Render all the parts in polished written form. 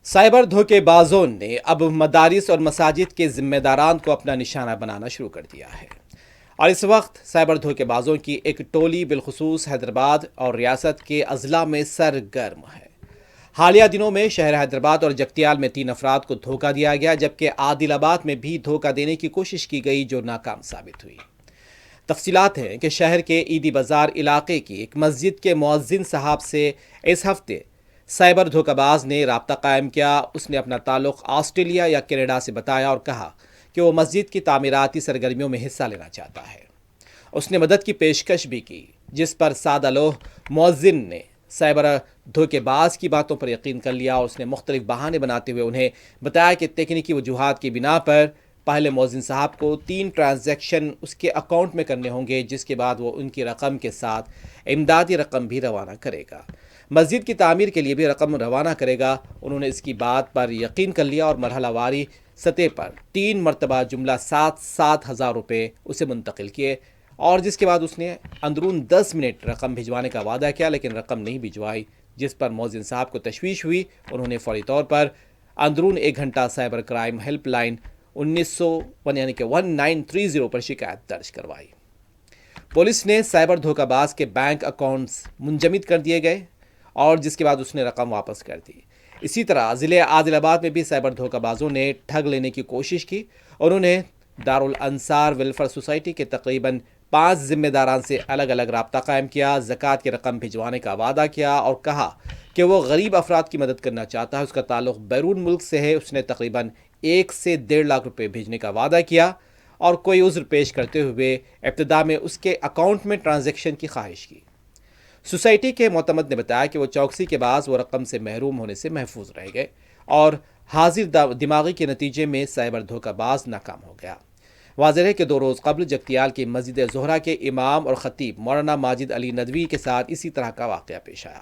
Cyber دھوکے بازوں نے اب مدارس اور مساجد کے ذمہ داران کو اپنا نشانہ بنانا شروع کر دیا ہے اور اس وقت سائبر دھوکے بازوں کی ایک ٹولی بالخصوص حیدرآباد اور ریاست کے اضلاع میں سرگرم ہے۔ حالیہ دنوں میں شہر حیدرآباد اور جگتیال میں 3 افراد کو دھوکہ دیا گیا، جبکہ عادل آباد میں بھی دھوکہ دینے کی کوشش کی گئی جو ناکام ثابت ہوئی۔ تفصیلات ہیں کہ شہر کے عیدی بازار علاقے کی ایک مسجد کے مؤذن صاحب سے اس ہفتے سائبر دھوکہ باز نے رابطہ قائم کیا۔ اس نے اپنا تعلق آسٹریلیا یا کینیڈا سے بتایا اور کہا کہ وہ مسجد کی تعمیراتی سرگرمیوں میں حصہ لینا چاہتا ہے۔ اس نے مدد کی پیشکش بھی کی، جس پر سادہ لوح مؤذن نے سائبر دھوکے باز کی باتوں پر یقین کر لیا اور اس نے مختلف بہانے بناتے ہوئے انہیں بتایا کہ تکنیکی وجوہات کی بنا پر پہلے مؤذن صاحب کو 3 ٹرانزیکشن اس کے اکاؤنٹ میں کرنے ہوں گے، جس کے بعد وہ ان کی رقم کے ساتھ امدادی رقم بھی روانہ کرے گا، مسجد کی تعمیر کے لیے بھی رقم روانہ کرے گا۔ انہوں نے اس کی بات پر یقین کر لیا اور مرحلہ واری سطح پر 3 مرتبہ جملہ 7,000 روپے اسے منتقل کیے، اور جس کے بعد اس نے اندرون 10 منٹ رقم بھجوانے کا وعدہ کیا، لیکن رقم نہیں بھجوائی، جس پر مؤذن صاحب کو تشویش ہوئی۔ انہوں نے فوری طور پر اندرون 1 گھنٹہ سائبر کرائم ہیلپ لائن 1930 پر شکایت درج کروائی۔ پولیس نے سائبر دھوکہ باز کے بینک اکاؤنٹس منجمد کر دیے گئے اور جس کے بعد اس نے رقم واپس کر دی۔ اسی طرح ضلع عادل آباد میں بھی سائبر دھوکہ بازوں نے ٹھگ لینے کی کوشش کی۔ انہوں نے دارالانصار ویلفیئر سوسائٹی کے تقریباً 5 ذمہ داران سے الگ الگ رابطہ قائم کیا، زکوٰۃ کی رقم بھجوانے کا وعدہ کیا اور کہا کہ وہ غریب افراد کی مدد کرنا چاہتا ہے، اس کا تعلق بیرون ملک سے ہے۔ اس نے تقریباً 1 سے 1.5 لاکھ روپے بھیجنے کا وعدہ کیا اور کوئی عذر پیش کرتے ہوئے ابتدا میں اس کے اکاؤنٹ میں ٹرانزیکشن کی خواہش کی۔ سوسائٹی کے معتمد نے بتایا کہ وہ چوکسی کے بعد وہ رقم سے محروم ہونے سے محفوظ رہ گئے اور حاضر دماغی کے نتیجے میں سائبر دھوکہ باز ناکام ہو گیا۔ واضح ہے کہ 2 روز قبل جگتیال کی مسجد زہرہ کے امام اور خطیب مولانا ماجد علی ندوی کے ساتھ اسی طرح کا واقعہ پیش آیا۔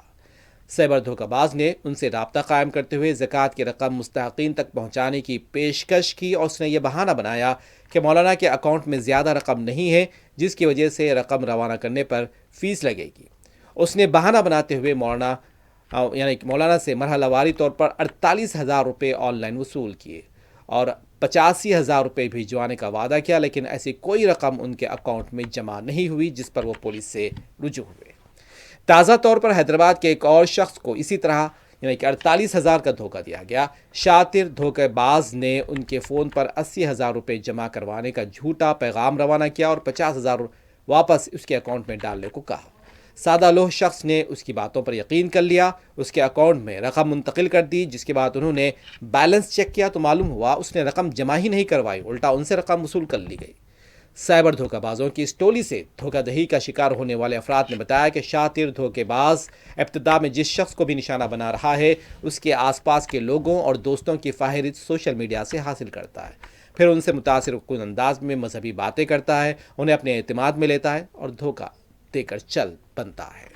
سائبر دھوکہ باز نے ان سے رابطہ قائم کرتے ہوئے زکوٰۃ کی رقم مستحقین تک پہنچانے کی پیشکش کی اور اس نے یہ بہانہ بنایا کہ مولانا کے اکاؤنٹ میں زیادہ رقم نہیں ہے، جس کی وجہ سے رقم روانہ کرنے پر فیس لگے گی۔ اس نے بہانہ بناتے ہوئے مولانا سے مرحلہ واری طور پر 48,000 روپے آن لائن وصول کیے اور 85,000 روپے بھجوانے کا وعدہ کیا، لیکن ایسی کوئی رقم ان کے اکاؤنٹ میں جمع نہیں ہوئی، جس پر وہ پولیس سے رجوع ہوئے۔ تازہ طور پر حیدرآباد کے ایک اور شخص کو اسی طرح 48,000 کا دھوکہ دیا گیا۔ شاطر دھوکہ باز نے ان کے فون پر 80,000 روپے جمع کروانے کا جھوٹا پیغام روانہ کیا اور 50,000 واپس اس کے اکاؤنٹ میں ڈالنے کو کہا۔ سادہ لوح شخص نے اس کی باتوں پر یقین کر لیا، اس کے اکاؤنٹ میں رقم منتقل کر دی، جس کے بعد انہوں نے بیلنس چیک کیا تو معلوم ہوا اس نے رقم جمع ہی نہیں کروائی، الٹا ان سے رقم وصول کر لی گئی۔ سائبر دھوکہ بازوں کی اس ٹولی سے دھوکہ دہی کا شکار ہونے والے افراد نے بتایا کہ شاطر دھوکے باز ابتدا میں جس شخص کو بھی نشانہ بنا رہا ہے، اس کے آس پاس کے لوگوں اور دوستوں کی فہرست سوشل میڈیا سے حاصل کرتا ہے، پھر ان سے متاثر کن انداز میں مذہبی باتیں کرتا ہے، انہیں اپنے اعتماد میں لیتا ہے اور دھوکہ دے کر چل بنتا ہے۔